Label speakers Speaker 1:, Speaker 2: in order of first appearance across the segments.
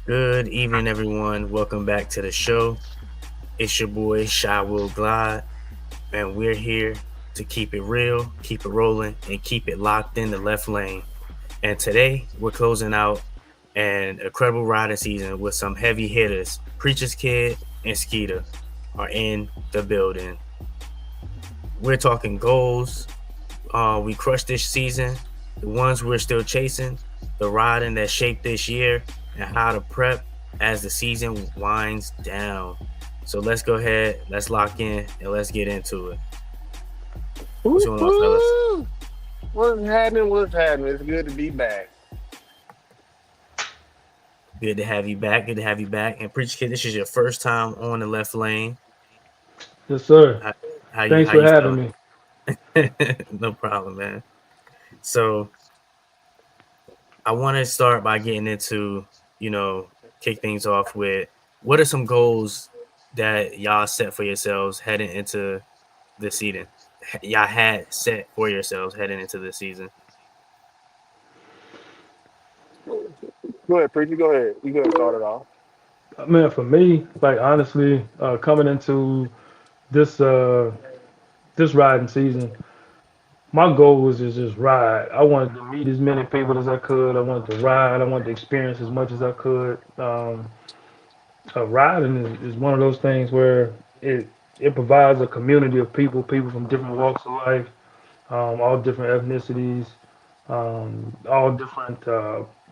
Speaker 1: Good evening, everyone. Welcome back to the show. It's your boy Shy Will Glide, and we're here to keep it real, keep it rolling, and keep it locked in the left lane. And today we're closing out an incredible riding season with some heavy hitters. Preacher's Kid and Skeeter are in the building. We're talking goals. We crushed this season, the ones we're still chasing, the riding that shaped this year, and how to prep as the season winds down. So let's go ahead, let's lock in, and let's get into it. What's going on, fellas?
Speaker 2: Woo-hoo! What's happening? What's happening? It's good to be back.
Speaker 1: Good to have you back. Good to have you back. And Preacher Kid, this is your first time on the left lane.
Speaker 3: Yes, sir.
Speaker 1: How, how you
Speaker 3: Thanks
Speaker 1: how
Speaker 3: for
Speaker 1: you
Speaker 3: having
Speaker 1: feeling?
Speaker 3: me.
Speaker 1: No problem, man. So I want to start by getting into, kick things off with what are some goals that y'all set for yourselves heading into the season? Y'all had set for yourselves heading into the season.
Speaker 2: Go ahead, Preacher. Go ahead. You go ahead and start it off.
Speaker 3: Man, for me, like honestly, coming into this this riding season, my goal was to just ride. I wanted to meet as many people as I could. I wanted to ride. I wanted to experience as much as I could. Riding is one of those things where it provides a community of people from different walks of life, all different ethnicities, all different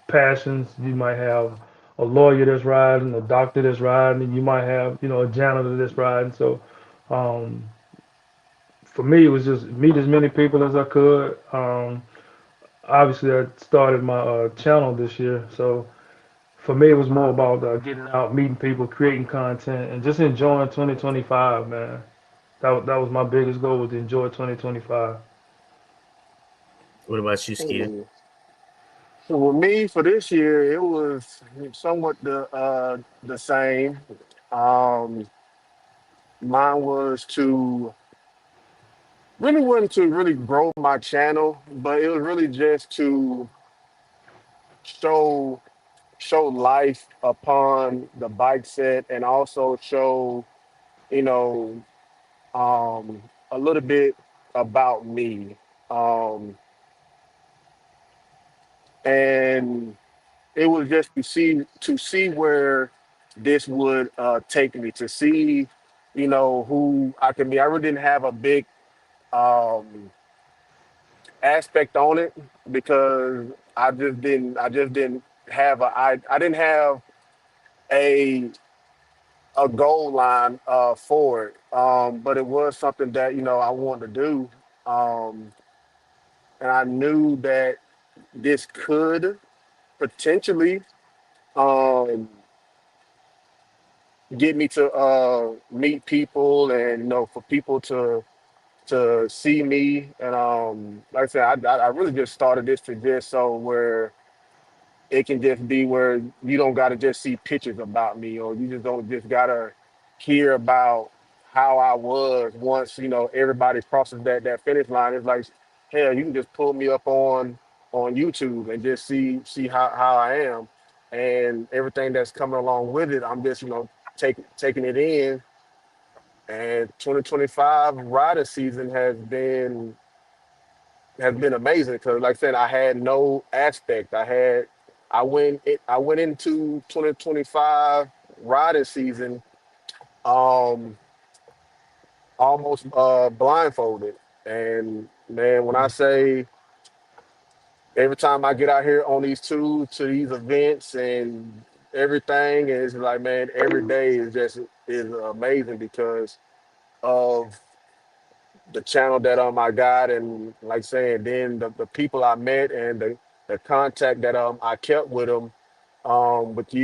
Speaker 3: passions. You might have a lawyer that's riding, a doctor that's riding, and you might have, a janitor that's riding. So, um, for me, it was just meet as many people as I could. Obviously, I started my channel this year, so for me, it was more about getting out, meeting people, creating content, and just enjoying 2025, man. That was my biggest goal, was to enjoy 2025.
Speaker 1: What about you, Skeeter?
Speaker 2: Hmm. So with me for this year, it was somewhat the same. Um, Mine was to really wanted to really grow my channel, but it was really just to show show life upon the bike set and also show you know a little bit about me. Um, and it was just to see where this would take me, to see, who I could be. I really didn't have a big um, aspect on it because I just didn't have I didn't have a a goal line for it. But it was something that I wanted to do, um, and I knew that this could potentially um, get me to meet people, and for people to see me. And like I said, I really just started this to just so where it can just be where you don't got to just see pictures about me, or you just don't just gotta hear about how I was once everybody crosses that finish line. It's like, hell, you can just pull me up on YouTube and just see how I am, and everything that's coming along with it. I'm just taking it in. And 2025 rider season has been amazing because, like I said, I had no aspect. I went into 2025 riding season um almost blindfolded. And man, when I say every time I get out here on these to these events and everything, is like, man, every day is amazing because of the channel that I got, and like saying, then the people I met, and the contact that I kept with them, with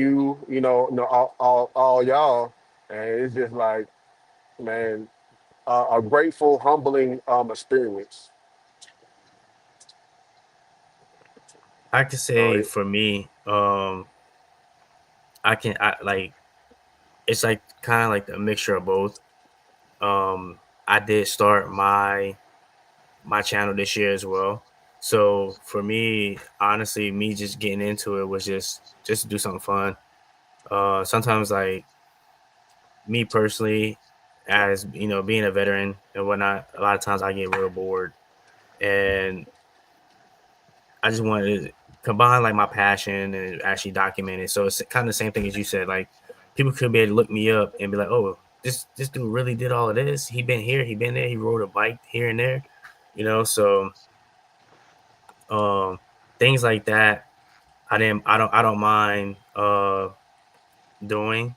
Speaker 2: all y'all. And it's just like, man, a grateful, humbling experience.
Speaker 1: I could
Speaker 2: So
Speaker 1: say for me, I like it's like kind of like a mixture of both. I did start my channel this year as well. So for me, honestly, me just getting into it was just to do something fun. Sometimes like me personally, as being a veteran and whatnot, a lot of times I get real bored, and I just wanted to combine like my passion and actually document it. So it's kind of the same thing as you said. Like people could be able to look me up and be like, "Oh, this dude really did all of this. He been here, he been there, he rode a bike here and there." So um, things like that. I don't mind doing.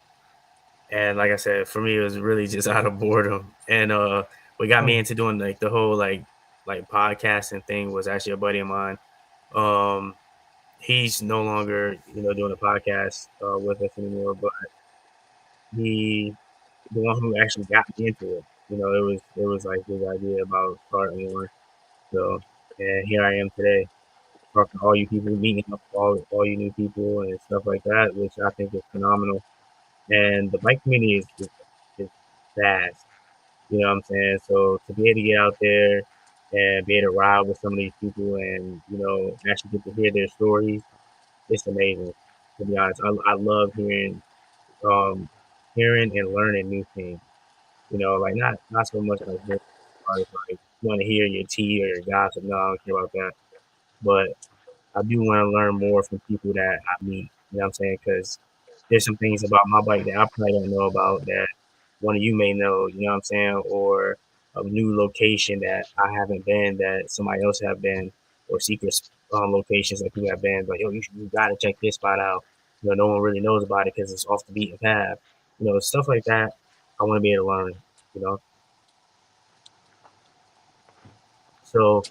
Speaker 1: And like I said, for me, it was really just out of boredom. And what got me
Speaker 3: Mm,
Speaker 1: into doing like the whole like podcasting thing was actually a buddy of mine. Um, he's no longer doing a podcast with us anymore, but he the one who actually got me into it. It was like his idea about starting one. So and here I am today, talking to all you people, meeting up all you new people and stuff like that, which I think is phenomenal. And the bike community is vast. You know what I'm saying? So to be able to get out there and be able to ride with some of these people and actually get to hear their stories, it's amazing. To be honest, I love hearing and learning new things. Like not so much like hearing artists, like you want to hear your tea or your gossip. No, I don't care about that. But I do want to learn more from people that I meet. You know what I'm saying? Because there's some things about my bike that I probably don't know about that one of you may know. You know what I'm saying? Or a new location that I haven't been that somebody else have been, or secret locations that people have been. But yo, you gotta check this spot out. No one really knows about it because it's off the beaten path. Stuff like that. I want to be able to learn. You know. So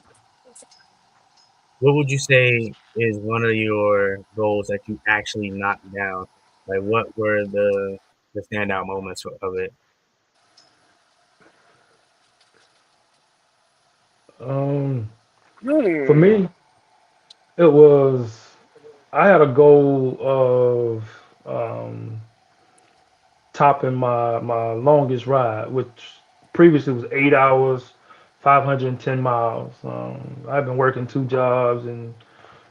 Speaker 1: what would you say is one of your goals that you actually knocked down? Like, what were the standout moments of it?
Speaker 3: um, for
Speaker 2: Hmm.
Speaker 3: me, it was I had a goal of topping my longest ride, which previously was 8 hours, 510 miles. I've been working two jobs, and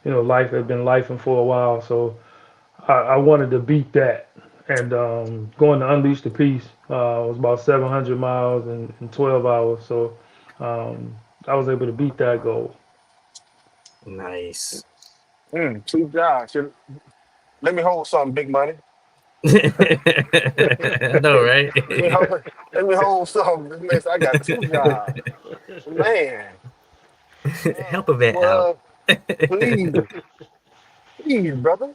Speaker 3: life had been lifing for a while, so I wanted to beat that. And going to Unleash the Peace was about 700 miles in 12 hours, so um, I was able to beat that goal.
Speaker 1: Nice.
Speaker 2: Two jobs. Let me hold something, big money.
Speaker 1: I know, right?
Speaker 2: Let me hold, let me hold something. Man, I got two jobs. Man.
Speaker 1: Help a vet out.
Speaker 2: Well, please, please, brother.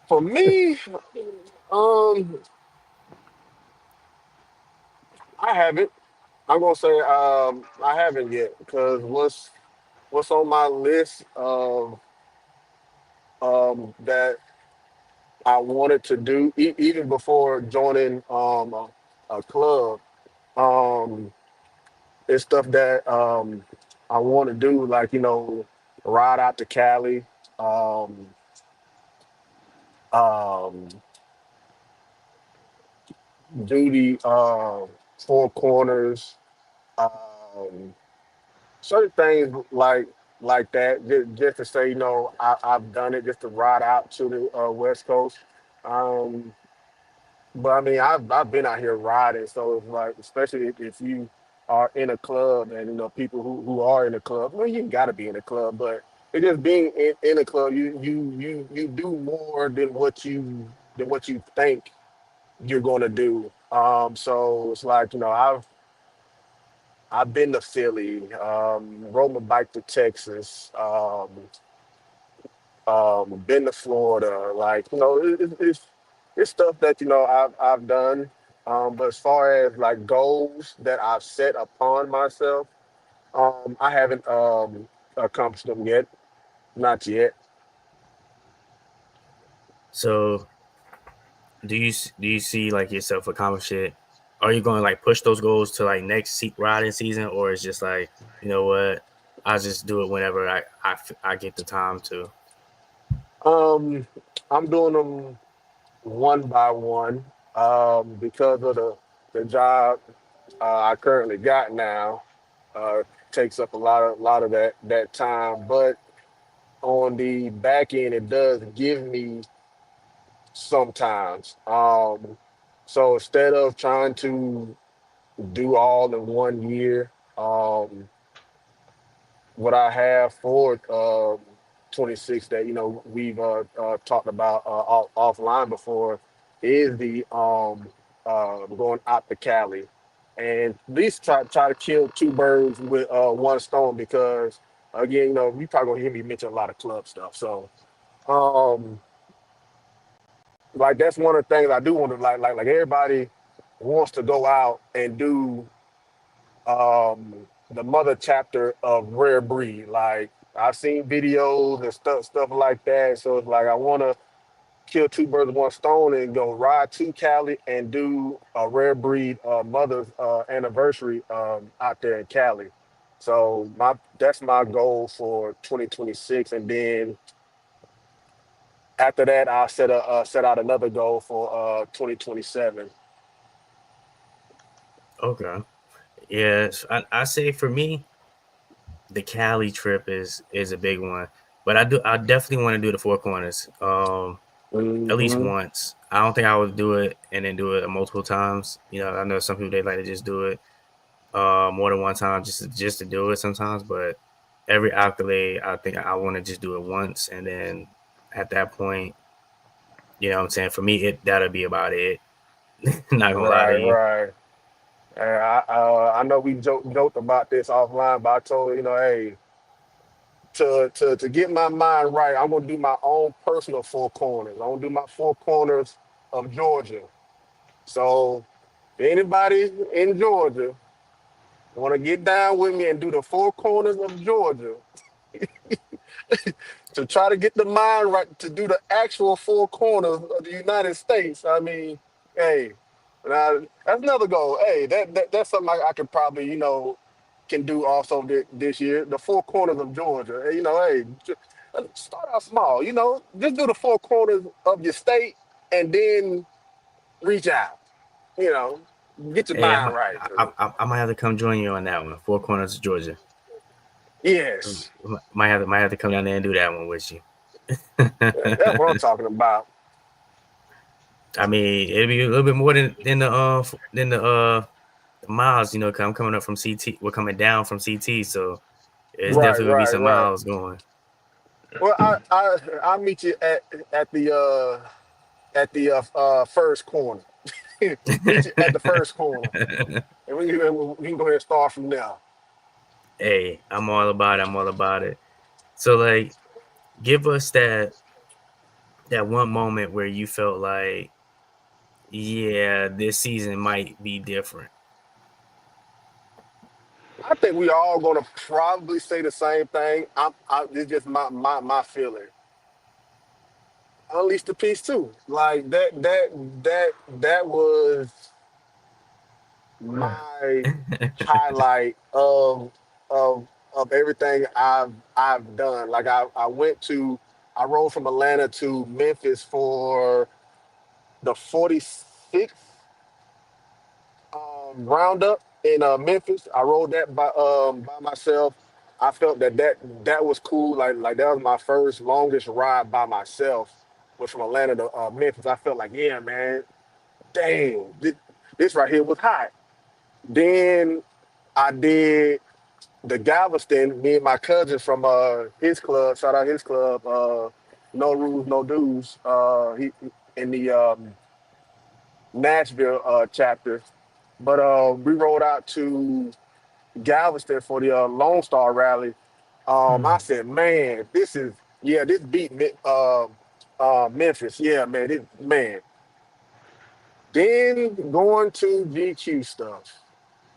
Speaker 2: For me, um, I haven't. I'm gonna say I haven't yet because what's on my list of that I wanted to do even before joining a club. Um, it's stuff that I want to do, like ride out to Cali, um, um, do the Four Corners, um, certain things like that. Just to say, I've done it, just to ride out to the West Coast. Um, But I mean, I've been out here riding, so it's like, especially if you are in a club, and people who are in a club. Well, you got to be in a club, but it just being in a club, you do more than what you think you're going to do. So it's like, I've been to Philly, rode my bike to Texas, been to Florida. Like, it's stuff that I've done. But as far as like goals that I've set upon myself, I haven't accomplished them yet. Not yet.
Speaker 1: So, do you see like yourself accomplish it? Are you going to like push those goals to like next riding season, or it's just like you know what? I'll just do it whenever I get the time to.
Speaker 2: Um, I'm doing them one by one, because of the job I currently got now. Takes up a lot of that time, but on the back end, it does give me sometimes. So instead of trying to do all in 1 year, what I have for 26 that we've talked about offline before is the going out to Cali, and at least try to kill two birds with one stone, because again, you probably gonna hear me mention a lot of club stuff. So um like that's one of the things I do want to, like everybody wants to go out and do the mother chapter of Rare Breed. Like I've seen videos and stuff like that. So it's like I want to kill two birds with one stone and go ride to Cali and do a Rare Breed mother's anniversary out there in Cali. So that's my goal for 2026, and then after that, I'll set out another goal for 2027.
Speaker 1: Okay. Yes, I say for me, the Cali trip is a big one. But I definitely want to do the Four Corners. At least
Speaker 2: Hmm.
Speaker 1: once. I don't think I would do it and then do it multiple times. I know some people they like to just do it more than one time just to do it sometimes. But every accolade, I think I want to just do it once, and then at that point, what I'm saying, for me, it that'll be about it. Not gonna lie to
Speaker 2: Right,
Speaker 1: you.
Speaker 2: right. And I know we joked about this offline, but I told her, hey, to get my mind right, I'm gonna do my own personal four corners. I'm gonna do my four corners of Georgia. So if anybody in Georgia want to get down with me and do the four corners of Georgia, to try to get the mind right to do the actual four corners of the United States. I mean, hey, now that's another goal. Hey, that's something I could probably can do also this year. The four corners of Georgia. Hey, hey, start out small. Just do the four corners of your state, and then reach out. You know, get your
Speaker 1: Hey,
Speaker 2: mind right.
Speaker 1: I might have to come join you on that one. Four Corners of Georgia.
Speaker 2: Yes,
Speaker 1: Might have to come down there and do that one with you.
Speaker 2: that's what I'm talking about.
Speaker 1: I mean, it'd be a little bit more than the miles, 'cause I'm coming up from CT. We're coming down from CT, so it's
Speaker 2: Right,
Speaker 1: definitely would be
Speaker 2: right,
Speaker 1: some
Speaker 2: right.
Speaker 1: miles going.
Speaker 2: Well, I'll meet you at the first corner. Meet you at the first corner, and we can go ahead and start from now.
Speaker 1: Hey, I'm all about it. I'm all about it. So, like, give us that one moment where you felt like, yeah, this season might be different.
Speaker 2: I think we all gonna probably say the same thing. It's just my feeling. Unleash the Peace too. Like that was my highlight of everything I've done. Like I rode from Atlanta to Memphis for the 46th roundup in Memphis. I rode that by myself. I felt that was cool. Like that was my first longest ride by myself. Was from Atlanta to Memphis. I felt like, yeah, man, damn, this right here was hot. Then I did the Galveston. Me and my cousin from his club. Shout out his club. No rules, no dues. He in the Nashville chapter. But we rode out to Galveston for the Lone Star rally. I said, man, this beat Memphis. Yeah, man, man. Then going to GQ stuff,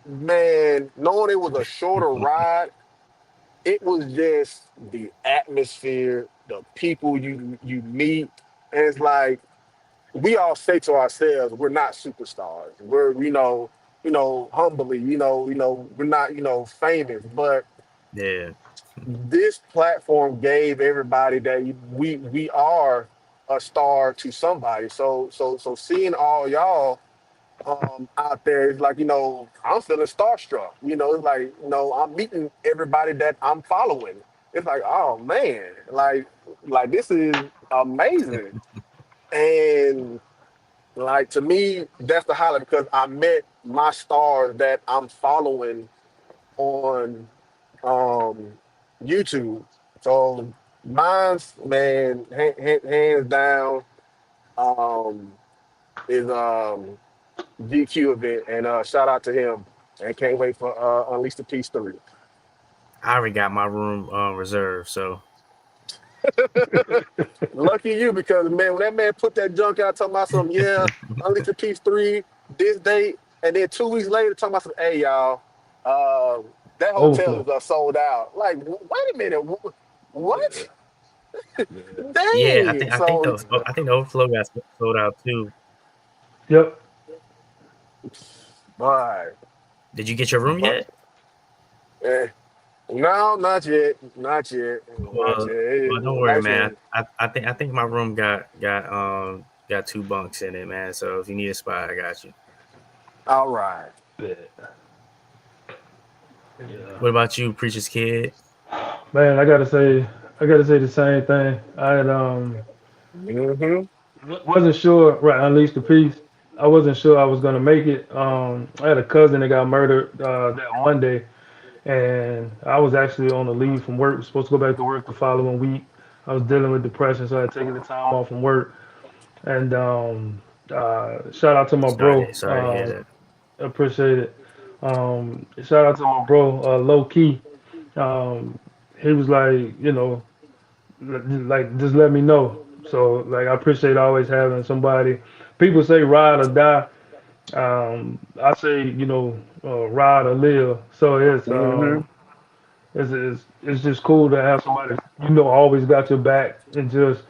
Speaker 2: man, knowing it was a shorter ride, it was just the atmosphere, the people you meet, and it's like we all say to ourselves, we're not superstars. We're humbly, we're not famous, but
Speaker 1: Yeah,
Speaker 2: this platform gave everybody that we are a star to somebody. So seeing all y'all out there is like, I'm feeling starstruck. It's like, I'm meeting everybody that I'm following. It's like, oh man, like this is amazing. And like to me, that's the highlight because I met my stars that I'm following on um YouTube. So mine's man, hands down, um, is GQ event, and shout out to him. And can't wait for Unleash the Peace 3.
Speaker 1: I already got my room reserved, so
Speaker 2: Lucky you, because man, when that man put that junk out talking about some, yeah, Unleash the Peace 3, this date, and then 2 weeks later talking about some, hey y'all, uh, that hotel
Speaker 3: Overflow.
Speaker 2: is sold out. Like, wait a minute, what?
Speaker 1: yeah,
Speaker 2: Dang.
Speaker 1: I think the overflow got sold out too.
Speaker 3: Yep.
Speaker 2: But,
Speaker 1: Did you get your room
Speaker 2: but
Speaker 1: yet?
Speaker 2: eh, no, not yet, not yet, not
Speaker 1: Well,
Speaker 2: yet.
Speaker 1: don't worry, man.
Speaker 2: Actually,
Speaker 1: I think my room got two bunks in it, man. So if you need a spot, I got you.
Speaker 2: all right.
Speaker 3: Bet. Yeah.
Speaker 1: What about you, preacher's kid?
Speaker 3: Man, I gotta say the same thing. I had
Speaker 2: Mm-hmm.
Speaker 3: wasn't sure. Right, Unleash the Peace. I wasn't sure I was gonna make it. I had a cousin that got murdered that Monday, and I was actually on a leave from work. Was supposed to go back to work the following week. I was dealing with depression, so I had taken the time off from work. And shout out to my bro.
Speaker 1: Sorry to hear that.
Speaker 3: Appreciate it. Shout out to my bro, Low Key. Um, he was like, like just let me know. So like I appreciate always having somebody. People say ride or die. I say ride or live. So
Speaker 2: Mm-hmm.
Speaker 3: it's just cool to have somebody always got your back and just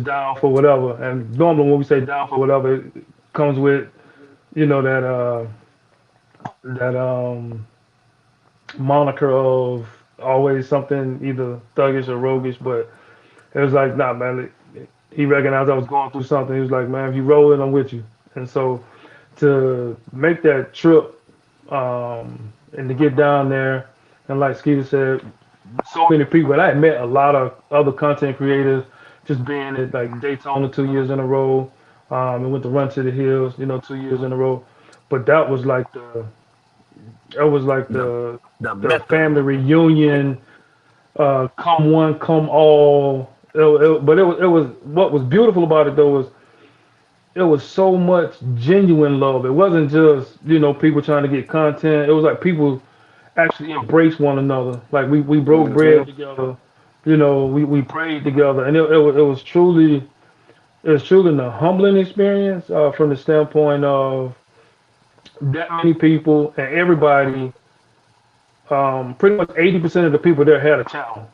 Speaker 3: down for whatever. And normally when we say down for whatever, it comes with that moniker of always something either thuggish or roguish, but it was like, nah, man. He recognized I was going through something. He was like, man, if you roll it, I'm with you. And so to make that trip and to get down there, and like Skeeter said, so many people. And I had met a lot of other content creators just being at like Daytona 2 years in a row. And went to Run to the Hills, 2 years in a row. But that was like
Speaker 2: The the
Speaker 3: the
Speaker 2: mecca.
Speaker 3: family reunion, come one, come all. But it was what was beautiful about it though was it was so much genuine love. It wasn't just people trying to get content. It was like people actually embrace one another. Like we broke
Speaker 2: Mm-hmm.
Speaker 3: bread together. We prayed together, and it was truly a humbling experience from the standpoint of that many people and everybody. Pretty much 80% of the people there had a channel.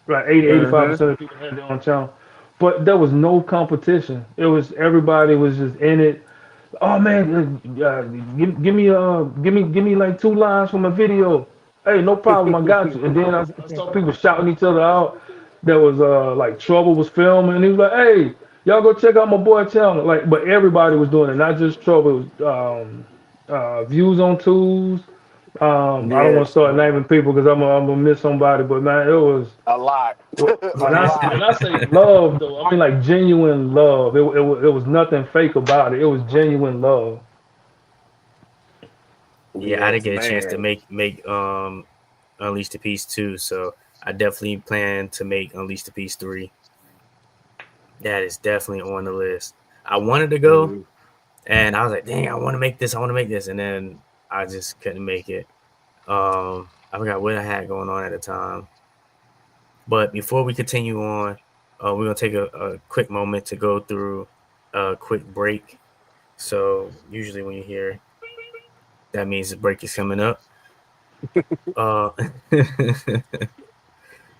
Speaker 3: Right, 80,
Speaker 2: Mm-hmm.
Speaker 3: 85% of the people had their own channel. But there was no competition. It was everybody was just in it. Oh man, give me like 2 lines from a video. Hey, no problem, I got you. And then I saw people shouting each other out. There was like Trouble was filming, and he was like, hey, y'all go check out my boy channel. Like, but everybody was doing it, not just Trouble. It was views on twos. I don't
Speaker 2: Yeah,
Speaker 3: want to start naming people because I'm gonna miss somebody, but man, it was
Speaker 2: a lot, a
Speaker 3: when
Speaker 2: lot.
Speaker 3: I say love though, I mean like genuine love. It was nothing fake about it. It was genuine love.
Speaker 1: Yeah, I didn't
Speaker 2: Yes,
Speaker 1: get a chance to
Speaker 2: man.
Speaker 1: make Unleash the Peace 2, so I definitely plan to make Unleash the Peace 3. That is definitely on the list. I wanted to go,
Speaker 2: Mhm.
Speaker 1: and I was like, dang, I want to make this, and then I just couldn't make it. I forgot what I had going on at the time. But before we continue on, we're gonna take a quick moment to go through a quick break. So usually when you hear that means the break is coming up. Uh,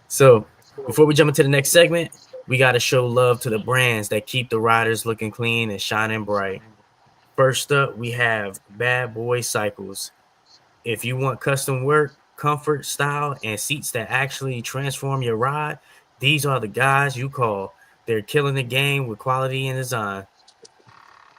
Speaker 1: so before we jump into the next segment, we got to show love to the brands that keep the riders looking clean and shining bright. First up, we have Bad Boy Cycles. If you want custom work, comfort, style, and seats that actually transform your ride, these are the guys you call. They're killing the game with quality and design.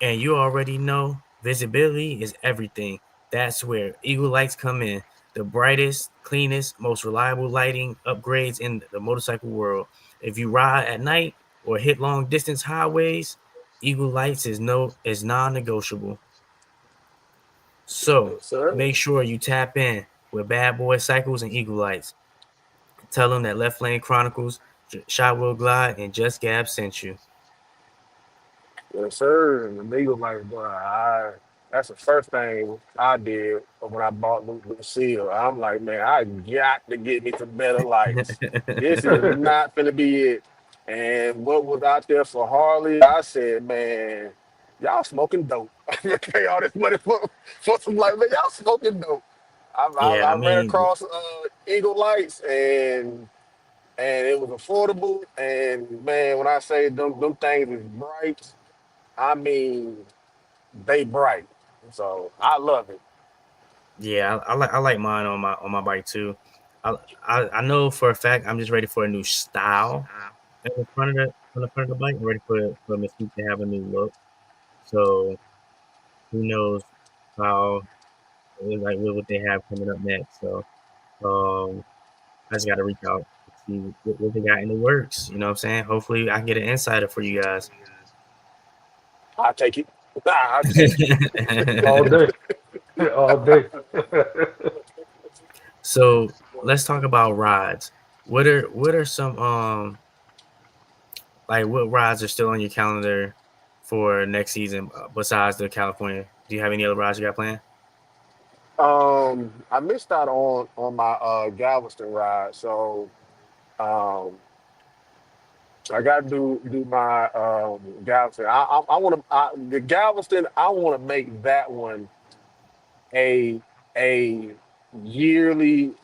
Speaker 1: And you already know visibility is everything. That's where Eagle Lights come in. The brightest, cleanest, most reliable lighting upgrades in the motorcycle world. If you ride at night or hit long distance highways, Eagle Lights is non-negotiable. So
Speaker 2: Yes, sir.
Speaker 1: make sure you tap in with Bad Boy Cycles and Eagle Lights. Tell them that Left Lane Chronicles, Shot Will Glide, and Just Gab sent you.
Speaker 2: Yes, sir. And the legal like, boy, that's the first thing I did when I bought Lucille. I'm like, man, I got to get me some better lights. This is not gonna be it. And what was out there for Harley, I said, man, y'all smoking dope. I'm gonna pay all this money for some light, man. Y'all smoking dope.
Speaker 1: Yeah, I
Speaker 2: I ran
Speaker 1: mean,
Speaker 2: across Eagle Lights and it was affordable. And man, when I say them things is bright. I mean, they bright. So I love it.
Speaker 1: yeah, I like mine on my bike too. I know for a fact I'm just ready for a new style at the front of the bike. I'm ready for Mystique to have a new look. So who knows how like what they have coming up next. So um, I just got to reach out and see what they got in the works. You know what I'm saying? Hopefully, I can get an insider for you guys.
Speaker 2: I take it. I take
Speaker 3: All
Speaker 2: it.
Speaker 3: day, all day.
Speaker 1: So let's talk about rides. What are some like what rides are still on your calendar for next season besides the California? Do you have any other rides you got planned?
Speaker 2: I missed out on my Galveston ride, so um, I got to do my Galveston. I want to the Galveston. I want to make that one a a yearly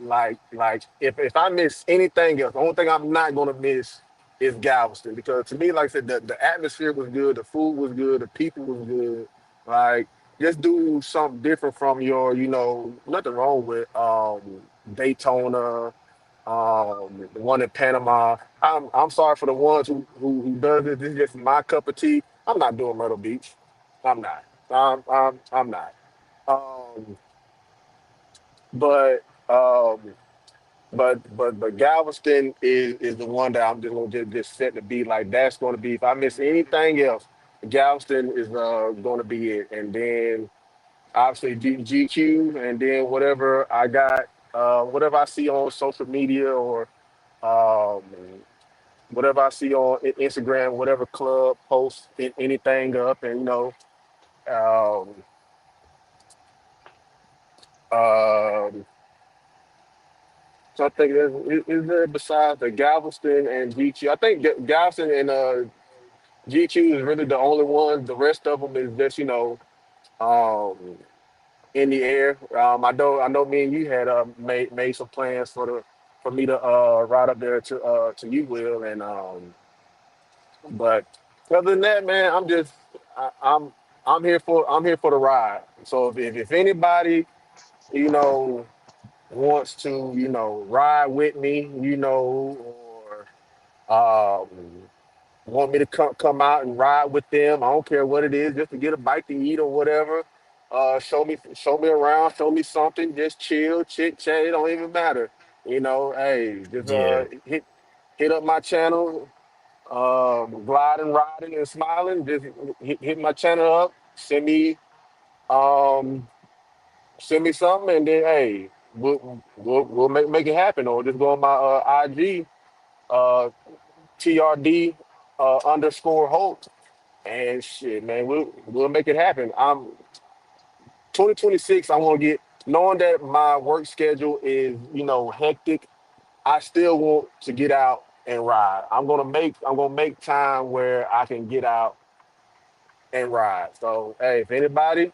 Speaker 2: if I miss anything else, the only thing I'm not gonna miss is Galveston because to me, like I said, the atmosphere was good, the food was good, the people was good. Like just do something different from your, nothing wrong with Daytona, the one in Panama. I'm sorry for the ones who does it. This is just my cup of tea. I'm not doing Myrtle Beach. I'm not. I'm not. Um, but um, but Galveston is the one that I'm just gonna just set to be like that's gonna be if I miss anything else, Galveston is gonna be it. And then obviously GQ and then whatever I see on social media or um whatever I see on Instagram, whatever club posts anything up and um um so I think is there besides the Galveston and GQ? I think Galveston and GQ is really the only one. The rest of them is just um, in the air. I know me and you had made some plans for me to ride up there to you, Will, and but other than that, man, I, I'm I'm here for the ride. So if anybody you know wants to ride with me, or um, want me to come out and ride with them. I don't care what it is, just to get a bite to eat or whatever. Show me around, show me something, just chill, chit chat. It don't even matter. Hey, just
Speaker 1: Yeah,
Speaker 2: hit up my channel, gliding, riding, and smiling. Just hit my channel up. Um, send me something, and then hey, we'll make it happen. Or just go on my IG, uh, TRD underscore Holt. And shit, man, we'll make it happen. I'm 2026. I want to get knowing that my work schedule is hectic. I still want to get out and ride. I'm gonna make time where I can get out and ride. So hey, if anybody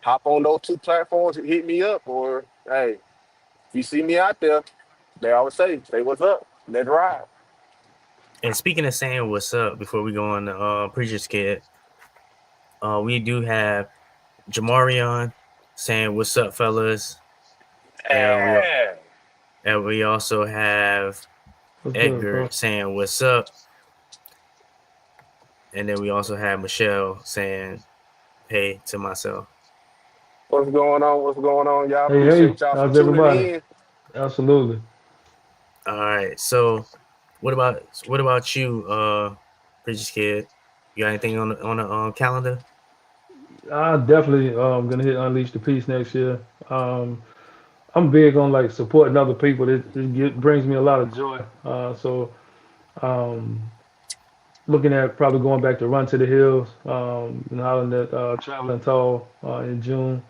Speaker 2: hop on those two platforms and hit me up, or hey, if you see me out there, they always say what's up. Let's ride.
Speaker 1: and speaking of saying what's up before we go on the preacher's kid, we do have Jamarion saying what's up, fellas, and
Speaker 2: Yeah.
Speaker 1: we also have
Speaker 3: What's good,
Speaker 1: Edgar
Speaker 3: bro?
Speaker 1: saying what's up, and then we also have Michelle saying hey to myself.
Speaker 2: What's going on? What's going on, y'all?
Speaker 3: Hey, hey,
Speaker 2: Appreciate y'all for
Speaker 3: how's
Speaker 2: tuning
Speaker 3: everybody?
Speaker 2: in.
Speaker 3: Absolutely.
Speaker 1: All right, so what about you, preacher's kid? You got anything on the calendar?
Speaker 3: I definitely gonna hit Unleash the Peace next year. Um, I'm big on like supporting other people. It brings me a lot of joy. So um, looking at probably going back to Run to the Hills in Holland at Traveling Tall in June.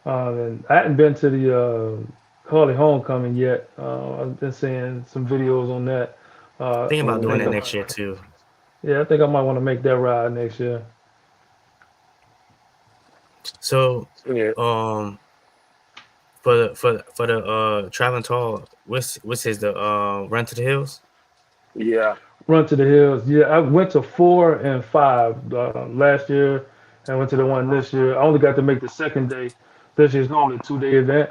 Speaker 3: And I hadn't been to the Harley Homecoming yet. I've been seeing some videos on that.
Speaker 1: Thinking
Speaker 3: I
Speaker 1: about doing
Speaker 3: think
Speaker 2: Hmm.
Speaker 1: that
Speaker 3: I
Speaker 1: next
Speaker 3: might,
Speaker 1: year too.
Speaker 3: yeah, I think I might want to make that ride next year.
Speaker 1: So,
Speaker 2: Yeah,
Speaker 1: um, for the traveling tall, what's his the Run to the Hills?
Speaker 2: yeah.
Speaker 3: Run to the Hills. Yeah, I went to 4 and 5 last year, and went to the one this year. I only got to make the second day. This year's normally a 2-day event.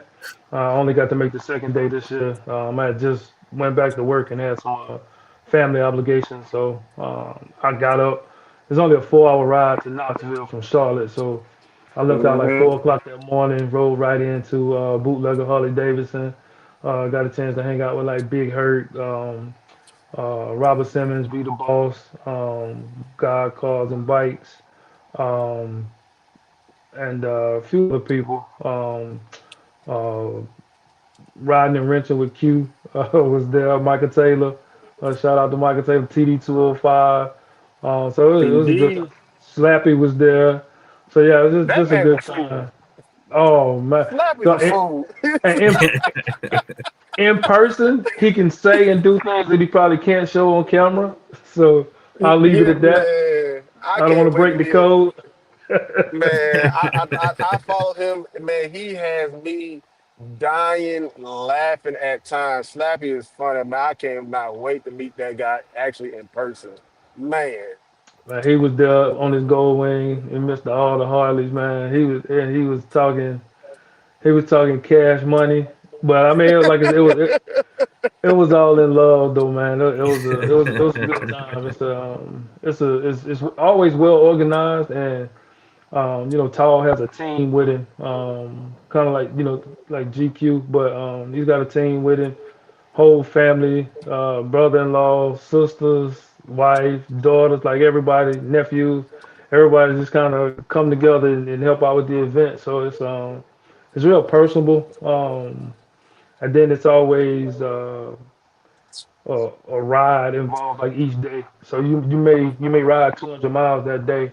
Speaker 3: I only got to make the second day this year. I had just went back to work and had some family obligations, so I got up. It's only a 4-hour ride to Knoxville from Charlotte, so I left out like
Speaker 2: Hmm.
Speaker 3: 4 o'clock that morning. Rode right into Bootlegger Harley Davidson. Got a chance to hang out with like Big Hurt. Robert Simmons, Be the Boss, God Cars and Bikes, um, and a few other people. Uh, Riding and Wrenching with Q was there. Michael Taylor, shout out to Michael Taylor, TD 205. So it was a good
Speaker 2: TD.
Speaker 3: time. Slappy was there. So yeah, it was
Speaker 2: That
Speaker 3: just a
Speaker 2: man's a
Speaker 3: good
Speaker 2: fool.
Speaker 3: time. Oh man,
Speaker 2: Slap is
Speaker 3: so
Speaker 2: a fool.
Speaker 3: and in person, he can say and do things that he probably can't show on camera. So I'll leave it
Speaker 2: Yeah,
Speaker 3: at that.
Speaker 2: man. I
Speaker 3: I don't want
Speaker 2: can't
Speaker 3: to
Speaker 2: wait
Speaker 3: break
Speaker 2: to
Speaker 3: the
Speaker 2: hear.
Speaker 3: code.
Speaker 2: Man, I follow him. Man, he has me dying laughing at times. Slappy is funny, man. I can't not wait to meet that guy actually in person. Man.
Speaker 3: Man, he was there on his gold wing and missed all the Harleys, man. He was talking cash money, but I mean it was all in love though, man. It was a good time. It's always well organized, and Tall has a team with him, kind of like like GQ, but he's got a team with him, whole family, brother-in-law, sisters, wife, daughters, like everybody, nephews, everybody just kind of come together and help out with the event. So it's real personable, and then it's always a ride involved like each day. So you may ride 200 miles that day,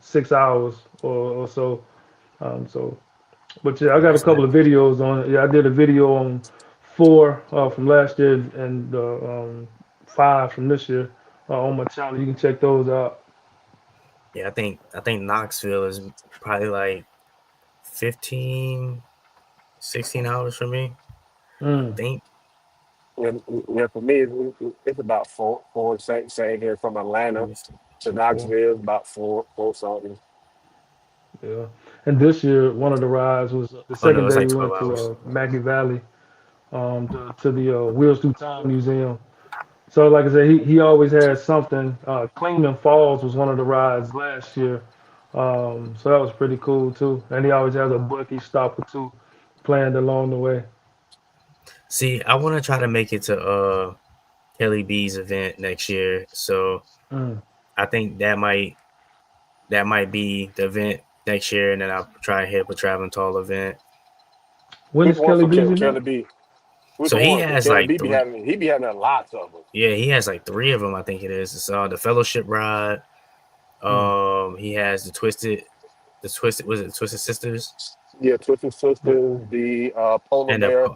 Speaker 3: 6 hours or so. So, but yeah, I
Speaker 1: Oh,
Speaker 3: got a
Speaker 1: that's
Speaker 3: couple of
Speaker 1: nice.
Speaker 3: videos on it. Yeah, I did a video on 4 from last year and 5 from this year on my channel. You can check those out.
Speaker 1: Yeah, I think Knoxville is probably like 15, 16 hours for me. I
Speaker 3: Mm,
Speaker 1: think.
Speaker 2: Yeah, yeah, for me, it's about four. Same here from
Speaker 1: Let
Speaker 2: Atlanta
Speaker 1: me see.
Speaker 2: to
Speaker 3: cool.
Speaker 2: Knoxville, about four something.
Speaker 3: Yeah. And this year, one of the rides was the
Speaker 1: Oh no,
Speaker 3: second
Speaker 1: it's
Speaker 3: day
Speaker 1: like
Speaker 3: we
Speaker 1: 12
Speaker 3: went to
Speaker 1: hours.
Speaker 3: Mackey Valley, to the Wheels Through Time Museum. So, like I said, he always has something. Clingman Falls was one of the rides last year. So that was pretty cool too. And he always has a Bucky stop or two planned along the way.
Speaker 1: See, I want to try to make it to Kelly B's event next year. So
Speaker 3: Mm.
Speaker 1: I think that might be the event next year, and then I'll try and hit up a traveling tall event.
Speaker 3: When
Speaker 2: Which
Speaker 3: is
Speaker 2: one
Speaker 3: Kelly
Speaker 2: for
Speaker 3: Bees event?
Speaker 2: Kelly B? Which
Speaker 1: So he
Speaker 2: one? Because
Speaker 1: has
Speaker 2: Kelly
Speaker 1: like
Speaker 2: B be
Speaker 1: three.
Speaker 2: having, he be having a lots of them.
Speaker 1: Yeah, he has like three of them. I think it is. It's the Fellowship ride.
Speaker 3: Mm.
Speaker 1: He has the Twisted was it Twisted Sisters
Speaker 2: Yeah, Twisted
Speaker 3: Yeah.
Speaker 2: Sisters, the Polar
Speaker 1: and
Speaker 2: Bear.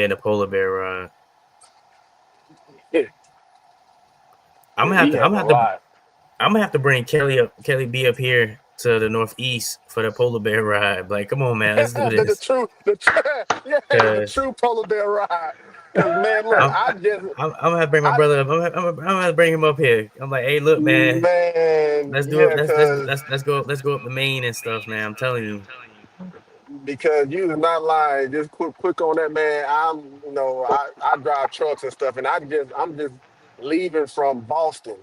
Speaker 1: the Polar Bear ride.
Speaker 2: Yeah,
Speaker 1: I'm
Speaker 2: yeah,
Speaker 1: gonna have
Speaker 2: he
Speaker 1: to I'm
Speaker 2: has
Speaker 1: gonna
Speaker 2: a
Speaker 1: have to
Speaker 2: lot.
Speaker 1: I'm gonna have to bring Kelly B up here to the Northeast for the Polar Bear ride. Like, come on, man, let's do
Speaker 2: the
Speaker 1: this.
Speaker 2: true, yeah, the
Speaker 1: Cause
Speaker 2: true Polar Bear ride. Because man, look,
Speaker 1: I'm
Speaker 2: I just,
Speaker 1: I'm gonna have to bring my
Speaker 2: I
Speaker 1: brother up. I'm gonna have to bring him up here. I'm like, hey, look, man,
Speaker 2: man,
Speaker 1: let's do it.
Speaker 2: yeah,
Speaker 1: Let's go up the main and stuff, man. I'm telling you.
Speaker 2: because you is not lying. Just quick on that, man. I drive trucks and stuff, and I'm just leaving from Boston,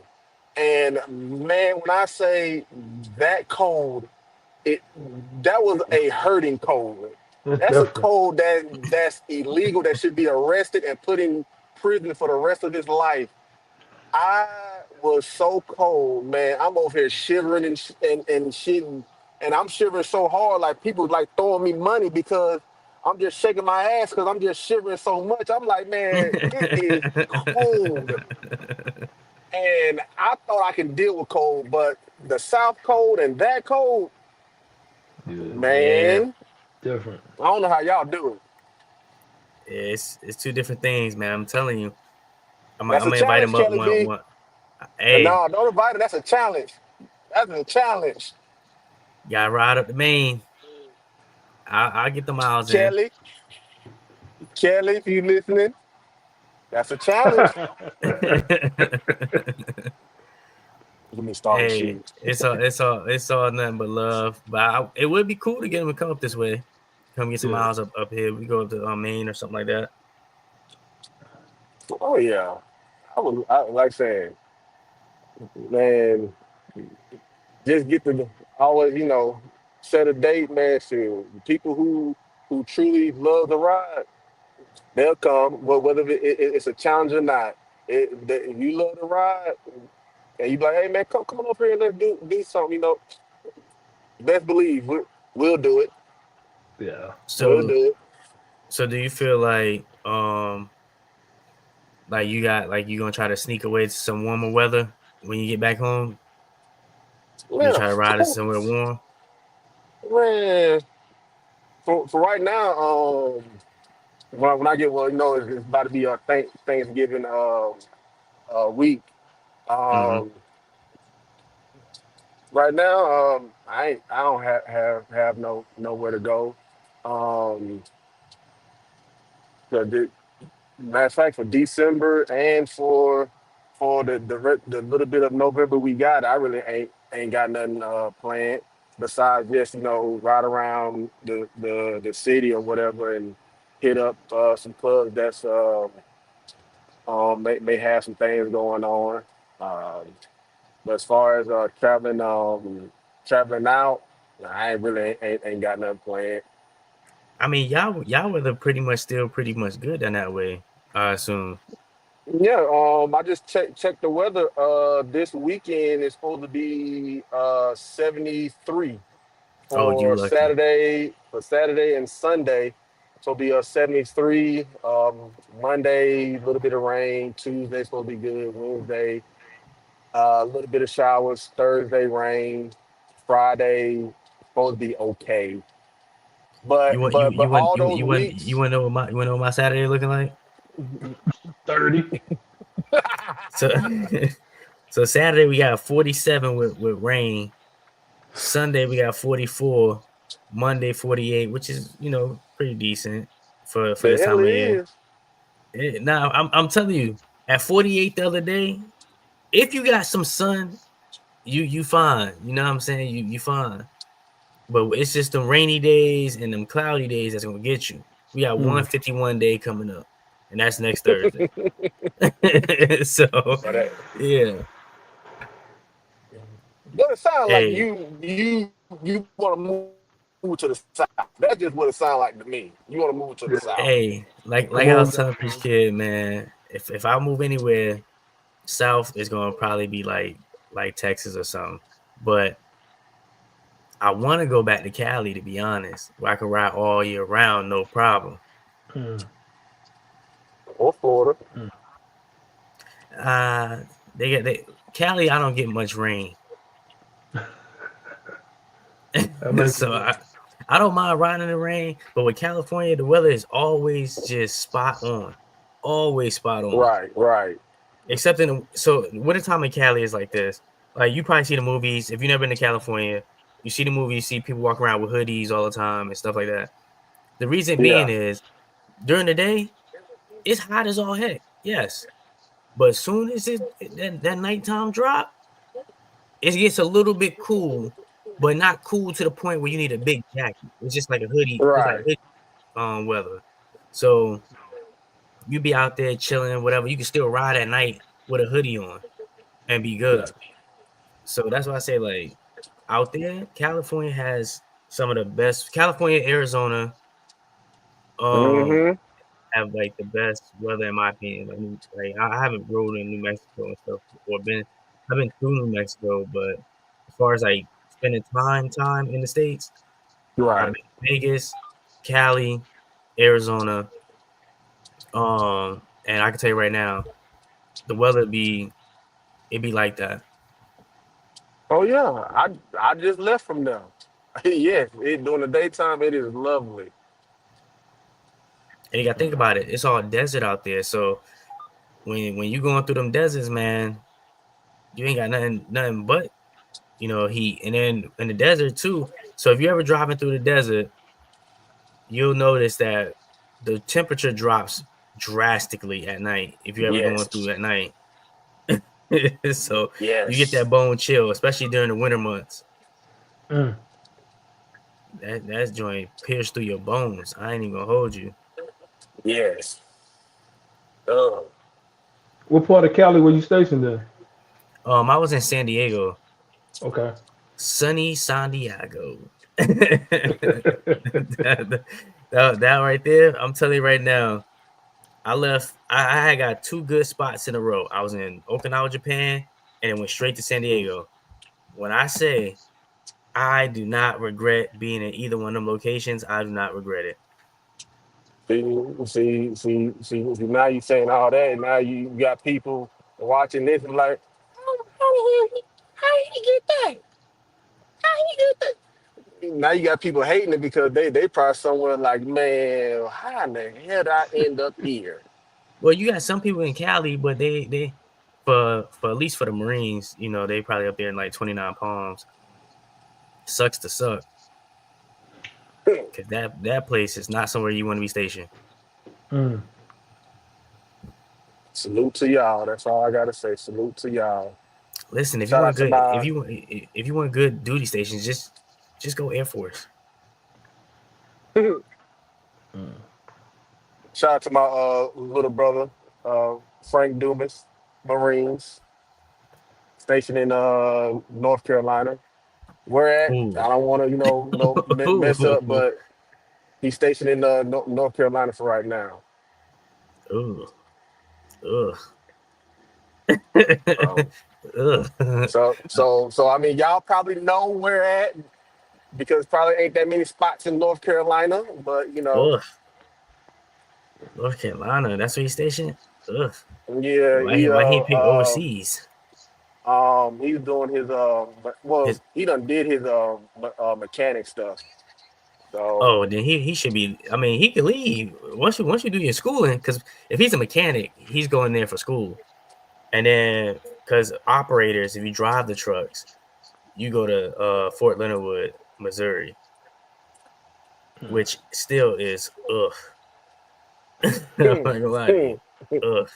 Speaker 2: and man, when I say that cold, it that was a hurting cold.
Speaker 3: It's
Speaker 2: That's a
Speaker 3: different.
Speaker 2: cold that's illegal. That should be arrested and put in prison for the rest of his life. I was so cold, man. I'm over here shivering and shitting, and I'm shivering so hard, like people like throwing me money because I'm just shaking my ass because I'm just shivering so much. I'm like, man, it is cold, and I thought I can deal with cold, but the South cold and that cold,
Speaker 3: Yeah,
Speaker 1: Yeah,
Speaker 2: man,
Speaker 3: different.
Speaker 2: I don't know how y'all do it.
Speaker 1: it's two different things, man. I'm telling you. I'm
Speaker 2: That's a
Speaker 1: gonna invite
Speaker 2: challenge,
Speaker 1: him up
Speaker 2: Kelly
Speaker 1: one
Speaker 2: B.
Speaker 1: one. Hey,
Speaker 2: No, don't invite it. That's a challenge. That's a challenge,
Speaker 1: gotta ride up the main. I'll get the miles in.
Speaker 2: Kelly. Kelly, if you listening, that's a challenge. Let me start with
Speaker 1: Hey,
Speaker 2: you.
Speaker 1: it's all nothing but love. But it would be cool to get him to come up this way. Come get some
Speaker 3: Yeah.
Speaker 1: miles up here. We go up to Maine or something like that.
Speaker 2: Oh yeah, I like saying, man, just get to always, set a date, man. To people who truly love the ride, they'll come. Well, whether it's a challenge or not, if you love the ride, and you be like, hey man, come on up here and let's do something. Best believe we'll do it.
Speaker 3: Yeah.
Speaker 2: We'll
Speaker 1: So
Speaker 2: do it.
Speaker 1: so do you feel like you gonna try to sneak away to some warmer weather when you get back home? You
Speaker 2: Man,
Speaker 1: try to ride it somewhere warm.
Speaker 2: man. For right now, when I get, well, it's about to be a Thanksgiving week.
Speaker 1: Hmm.
Speaker 2: Um, right now, I don't have nowhere to go. Um, the, matter of fact, for December and for the little bit of November we got, I really ain't got nothing planned besides just ride around the city or whatever and hit up some clubs that's may have some things going on. Um, but as far as traveling out, I ain't really ain't got nothing planned.
Speaker 1: I mean, y'all weather pretty much still pretty much good down that way. I assume.
Speaker 2: Yeah, I just checked the weather. This weekend is supposed to be 73
Speaker 1: Oh, you lucky.
Speaker 2: For Saturday and Sunday. So it'll be 73. Monday, a little bit of rain. Tuesday supposed to be good. Wednesday, a little bit of showers. Thursday, rain. Friday, supposed to be okay.
Speaker 1: You
Speaker 2: But
Speaker 1: want you
Speaker 2: but but
Speaker 1: you want
Speaker 2: all
Speaker 1: you
Speaker 2: those
Speaker 1: you want you
Speaker 2: weeks,
Speaker 1: want to know what my Saturday looking like?
Speaker 3: 30.
Speaker 1: So so Saturday we got 47 with rain. Sunday we got 44. Monday 48, which is pretty decent for
Speaker 2: the
Speaker 1: this
Speaker 2: hell
Speaker 1: time
Speaker 2: it
Speaker 1: of year.
Speaker 2: is.
Speaker 1: Now I'm telling you, at 48 the other day, if you got some sun, you fine. You know what I'm saying? You fine. But it's just them rainy days and them cloudy days that's gonna get you. We got
Speaker 3: Mm.
Speaker 1: 151 day coming up, and that's next Thursday. So
Speaker 2: But
Speaker 1: yeah.
Speaker 2: doesn't sound like
Speaker 1: Hey,
Speaker 2: you want to move to the south. That's just what it sounds like to me. You want to move to the south.
Speaker 1: hey, like
Speaker 3: Come
Speaker 1: I
Speaker 3: on
Speaker 1: was
Speaker 3: down.
Speaker 1: telling Preach Kid, man, if I move anywhere south, it's gonna probably be like Texas or something. But I want to go back to Cali, to be honest, where I can ride all year round, no problem.
Speaker 3: Mm.
Speaker 2: Or Florida.
Speaker 3: Mm.
Speaker 1: Uh they Cali. I don't get much rain,
Speaker 3: That makes
Speaker 1: so
Speaker 3: sense.
Speaker 1: I don't mind riding in the rain. But with California, the weather is always just always spot on.
Speaker 2: Right.
Speaker 1: Except so winter time in Cali is like this. Like you probably see the movies. If you've never been to California, you see the movie, you see people walk around with hoodies all the time and stuff like that. The reason being
Speaker 2: Yeah.
Speaker 1: is during the day, it's hot as all heck. Yes. But as soon as that nighttime drop, it gets a little bit cool, but not cool to the point where you need a big jacket. It's just like a hoodie. It's like
Speaker 2: Right.
Speaker 1: hoodie weather. So you be out there chilling, whatever. You can still ride at night with a hoodie on and be
Speaker 2: Yeah.
Speaker 1: good. So that's why I say like out there, California has some of the best. California, Arizona, um,
Speaker 2: Mm-hmm.
Speaker 1: have like the best weather in my opinion. Like I haven't rode in New Mexico and stuff or been. I've been through New Mexico, but as far as like spending time in the states, I've
Speaker 2: Right.
Speaker 1: been to Vegas, Cali, Arizona, and I can tell you right now, the weather be it be like that.
Speaker 2: Oh yeah, I just left from there. Yes, during the daytime it is lovely.
Speaker 1: And you gotta think about it, it's all desert out there. So when you going through them deserts, man, you ain't got nothing but heat. And then in the desert too. So if you're ever driving through the desert, you'll notice that the temperature drops drastically at night if you're ever going through
Speaker 2: Yes,
Speaker 1: at night. So you get
Speaker 2: yes,
Speaker 1: that bone chill, especially during the winter months.
Speaker 3: Mm.
Speaker 1: That joint pierce through your bones. I ain't even gonna hold you.
Speaker 2: yes. Uh,
Speaker 3: What part of Cali were you stationed in?
Speaker 1: I was in San Diego,
Speaker 3: Okay.
Speaker 1: sunny San Diego. That right there, I'm telling you right now. I left. I had got two good spots in a row. I was in Okinawa, Japan, and it went straight to San Diego. When I say I do not regret being in either one of them locations, I do not regret it.
Speaker 2: see. Now you saying all that. Now you got people watching this and like, how he get that? How he get that? Now you got people hating it because they probably somewhere like, man, how in the hell did I end up here?
Speaker 1: Well, you got some people in Cali, but they for at least for the Marines, they probably up there in like 29 Palms. Sucks to suck because that place is not somewhere you want to be stationed.
Speaker 3: Mm.
Speaker 2: Salute to y'all. That's all I gotta say. Salute to y'all.
Speaker 1: Listen, if you
Speaker 2: Shout
Speaker 1: want
Speaker 2: out to
Speaker 1: good,
Speaker 2: my
Speaker 1: if you want good duty stations, just go Air Force.
Speaker 3: Mm.
Speaker 2: shout out to my little brother, Frank Dumas, Marines, stationed in North Carolina. Where at?
Speaker 1: Ooh,
Speaker 2: I don't want to, mess up, but he's stationed in North Carolina for right now.
Speaker 1: ooh, ugh,
Speaker 2: Um,
Speaker 1: ugh,
Speaker 2: so I mean, y'all probably know where at because probably ain't that many spots in North Carolina, but
Speaker 1: ugh. North Carolina, that's where he's stationed. Ugh.
Speaker 2: yeah,
Speaker 1: Why he ain't pick overseas?
Speaker 2: he's doing his well,
Speaker 1: His
Speaker 2: he done did his mechanic stuff. So
Speaker 1: then he should be. I mean, he could leave once you do your schooling. Because if he's a mechanic, he's going there for school, and then because operators, if you drive the trucks, you go to Fort Leonard Wood, Missouri, which still is ugh. I'm not
Speaker 2: hmm,
Speaker 1: gonna lie to
Speaker 2: hmm,
Speaker 1: you, ugh.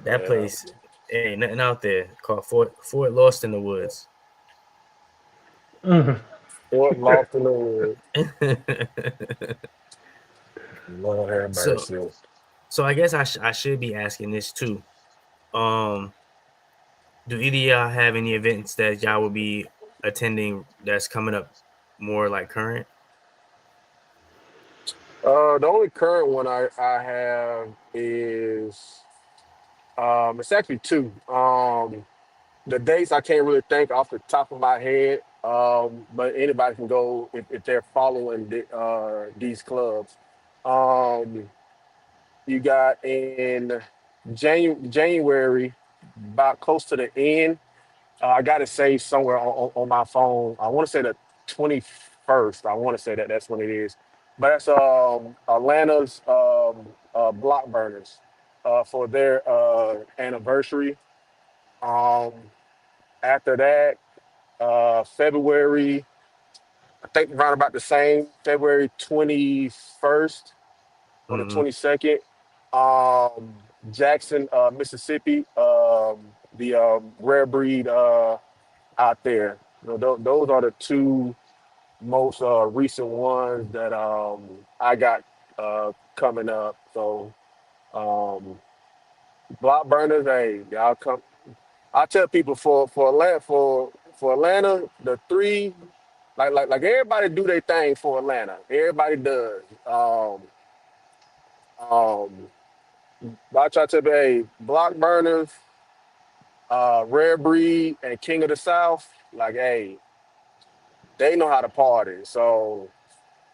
Speaker 1: That
Speaker 2: yeah,
Speaker 1: place ain't nothing out there called Fort Lost in the Woods.
Speaker 3: Mm.
Speaker 2: Fort lost in the wood. Lord have
Speaker 1: so
Speaker 2: mercy.
Speaker 1: so I guess I should be asking this too. Um, do either of y'all have any events that y'all will be attending that's coming up more like current?
Speaker 2: The only current one I have is it's actually two. The dates I can't really think off the top of my head. But anybody can go if they're following these clubs. Um, you got in January, about close to the end. I got it saved somewhere on my phone. I want to say the 21st. I want to say that's when it is. But that's Atlanta's Block Burners for their anniversary. Um, after that, February, I think around about the same, February 21st or the
Speaker 1: Mm-hmm.
Speaker 2: 22nd, um, Jackson, Mississippi, the rare breed out there. Those are the two most recent ones that I got coming up. So um, block burners, hey, y'all come. I tell people for Atlanta, the three like everybody do their thing for Atlanta. Everybody does. Um, I try to tell people, hey, block burners. Rare Breed and King of the South, like, hey, they know how to party. So,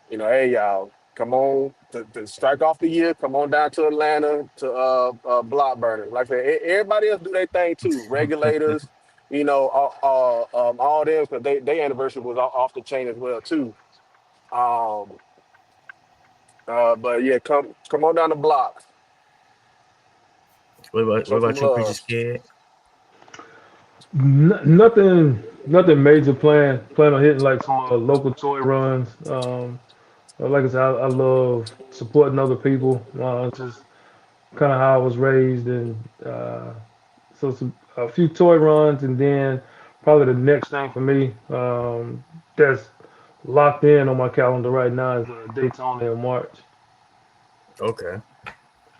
Speaker 2: hey, y'all, come on to strike off the year. Come on down to Atlanta to Block Burner. Like I said, everybody else do their thing too. Regulators, all them, because they anniversary was off the chain as well too. Um, but yeah, come on down the block.
Speaker 1: What
Speaker 2: Show some
Speaker 1: about you, Preacher's
Speaker 2: love.
Speaker 1: Kid?
Speaker 3: Nothing major planned. Plan on hitting like some local toy runs. Like I said, I love supporting other people. Just kind of how I was raised, and a few toy runs, and then probably the next thing for me that's locked in on my calendar right now is Daytona in March.
Speaker 1: Okay.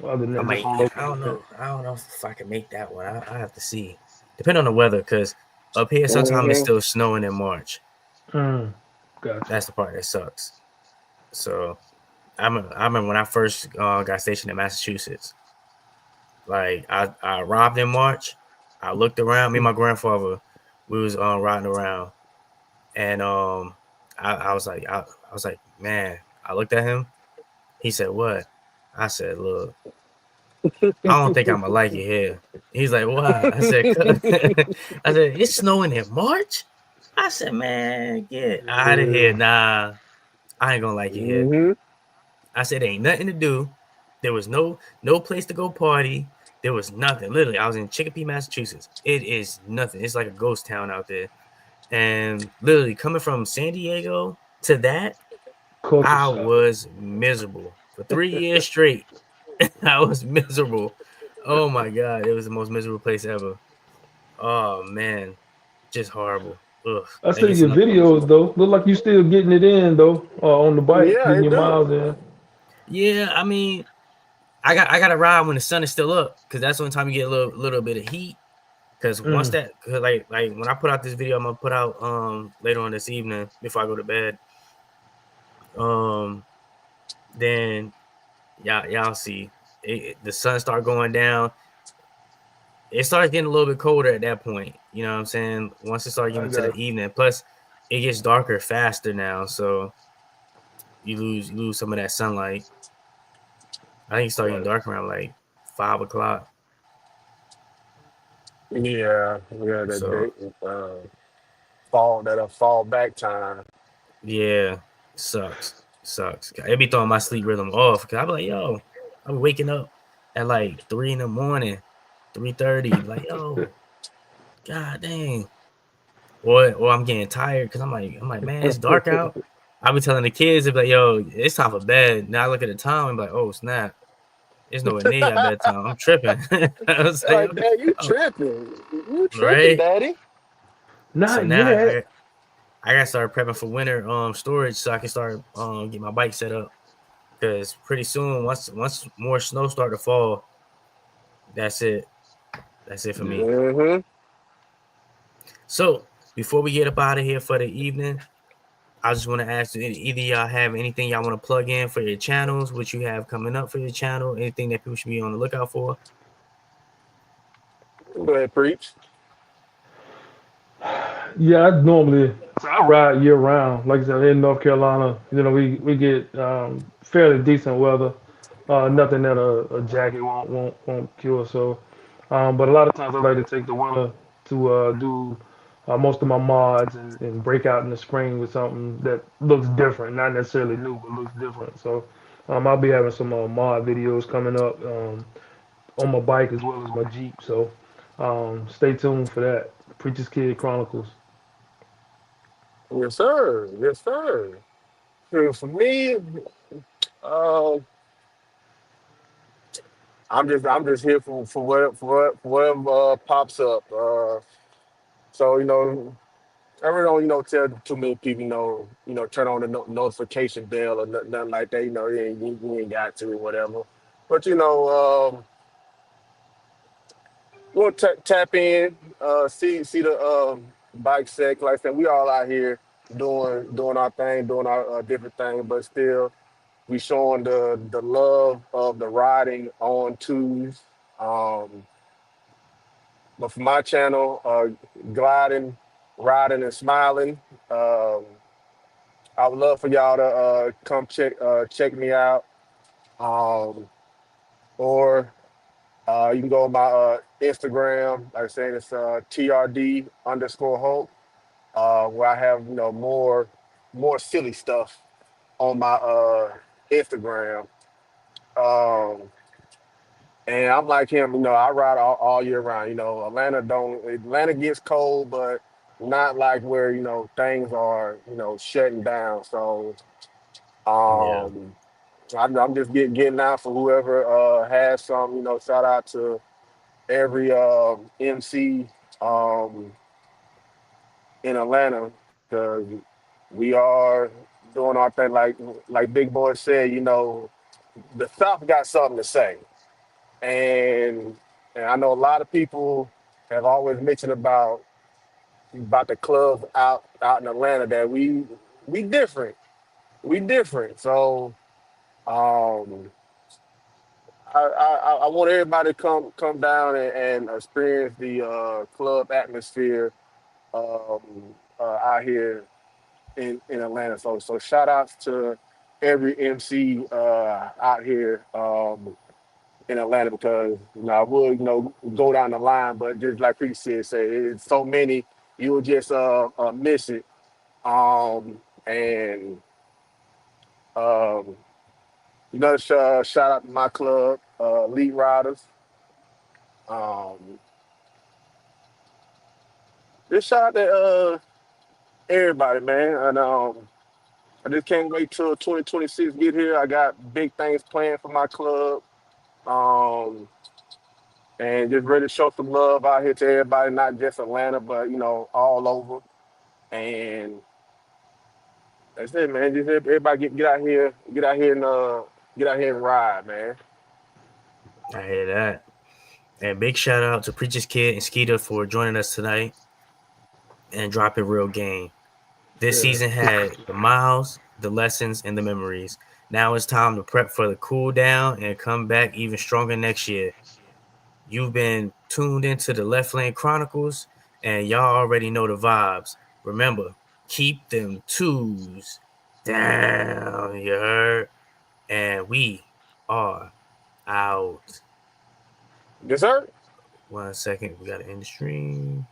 Speaker 3: Other than
Speaker 1: I
Speaker 3: that, just
Speaker 1: might.
Speaker 3: some
Speaker 1: I
Speaker 3: local
Speaker 1: don't know.
Speaker 3: events.
Speaker 1: I don't know if I can make that one. I have to see. Depending on the weather, because up here sometimes it's
Speaker 2: Hmm.
Speaker 1: still snowing in March.
Speaker 3: Mm, gotcha.
Speaker 1: That's the part that sucks. So I remember when I first got stationed in Massachusetts. Like I arrived in March. I looked around. Me and my grandfather, we was riding around, and I was like, I was like, man. I looked at him. He said, "What?" I said, "Look, I don't think I'm gonna like it here." He's like, "Why?" I said, "Cause I said it's snowing in March." I said, "Man, get out of here,
Speaker 3: Yeah,
Speaker 1: nah. I ain't gonna like it here."
Speaker 2: Hmm.
Speaker 1: I said, "Ain't nothing to do. There was no place to go party. There was nothing. Literally, I was in Chicopee, Massachusetts. It is nothing. It's like a ghost town out there. And literally, coming from San Diego to that,
Speaker 3: culture
Speaker 1: I
Speaker 3: shock.
Speaker 1: was miserable for 3 years straight. I was miserable. Oh my god, it was the most miserable place ever. Oh man, just horrible. Ugh.
Speaker 3: I
Speaker 1: I
Speaker 3: see
Speaker 1: guess
Speaker 3: your
Speaker 1: enough.
Speaker 3: videos though. Look like you still getting it in though, on the bike,
Speaker 2: Yeah,
Speaker 3: getting
Speaker 2: it
Speaker 3: your
Speaker 2: do.
Speaker 3: miles in.
Speaker 1: Yeah, I mean, I got to ride when the sun is still up because that's the only time you get a little bit of heat. Because once
Speaker 3: Mm,
Speaker 1: that, cause like when I put out this video, I'm gonna put out later on this evening before I go to bed. Um, then y'all see the sun start going down. It starts getting a little bit colder at that point. You know what I'm saying? Once it starts
Speaker 3: I
Speaker 1: getting to the
Speaker 3: got
Speaker 1: evening, plus it gets darker faster now, so you lose some of that sunlight. I think it starts getting
Speaker 2: Right.
Speaker 1: dark around like 5 o'clock.
Speaker 2: Yeah, yeah,
Speaker 1: So
Speaker 2: that fall back time.
Speaker 1: yeah, sucks. It be throwing my sleep rhythm off. Cause I be like, yo, I'm waking up at like 3 in the morning, 3:30. Like, yo, god dang. Or I'm getting tired because I'm like, man, it's dark out. I be telling the kids, they be like, yo, it's time for bed. Now I look at the time and be like, oh snap, it's nowhere near your bedtime. I'm tripping. I was like,
Speaker 2: Like, Dad, you
Speaker 1: oh,
Speaker 2: tripping. You tripping,
Speaker 1: right.
Speaker 2: Daddy.
Speaker 1: So
Speaker 3: not
Speaker 1: now
Speaker 3: yet.
Speaker 1: I gotta start prepping for winter storage so I can start get my bike set up. Because pretty soon, once more snow start to fall, that's it. That's it for me.
Speaker 2: Hmm.
Speaker 1: So before we get up out of here for the evening, I just want to ask either y'all have anything y'all want to plug in for your channels, what you have coming up for your channel, anything that people should be on the lookout for.
Speaker 2: Go ahead, preach.
Speaker 3: Yeah, I ride year round. Like I said, in North Carolina, we get fairly decent weather. Nothing that a jacket won't cure. So, but a lot of times I like to take the winter to do most of my mods and break out in the spring with something that looks different, not necessarily new, but looks different. So, I'll be having some mod videos coming up on my bike as well as my Jeep. So, stay tuned for that. Preacher's Kid Chronicles.
Speaker 2: Yes, sir. Yes, sir. For me, uh, I'm just here for whatever pops up. So I really don't tell too many people turn on the notification bell or nothing like that. You ain't got to or whatever. But we'll tap in, see the bike sec. Like I said, we all out here doing our thing, doing our different thing, but still we showing the love of the riding on twos. Um, but for my channel, gliding, riding, and smiling. Um, I would love for y'all to come check me out. Um, or you can go on my Instagram. Like I said, it's TRD underscore Hope, where I have more silly stuff on my Instagram. Um, and I'm like him, I ride all year round. Atlanta gets cold, but not like where things are shutting down. So
Speaker 1: Yeah.
Speaker 2: um, I'm just getting out for whoever has some. Shout out to every MC um, in Atlanta because we are doing our thing. Like Big Boy said, the South got something to say, and and I know a lot of people have always mentioned about the clubs out in Atlanta that we different, we different. So um, I want everybody to come down and experience the club atmosphere out here in Atlanta. So shout outs to every MC out here in Atlanta because I would go down the line, but just like Chris said, it's so many you'll just miss it. And um, shout out to my club, Elite Riders. Um, just shout out to everybody, man. And I just can't wait till 2026 get here. I got big things planned for my club. Um, and just ready to show some love out here to everybody, not just Atlanta, but all over. And that's it, man. Just everybody get out here and get out here and ride, man.
Speaker 1: I hear that. And big shout out to Preacher's Kid and Skeeter for joining us tonight and dropping real game. This
Speaker 2: Yeah.
Speaker 1: season had the miles, the lessons, and the memories. Now it's time to prep for the cool down and come back even stronger next year. You've been tuned into the Left Lane Chronicles, and y'all already know the vibes. Remember, keep them twos down, you heard? And we are out.
Speaker 2: Yes, sir.
Speaker 1: 1 second, we gotta end the stream.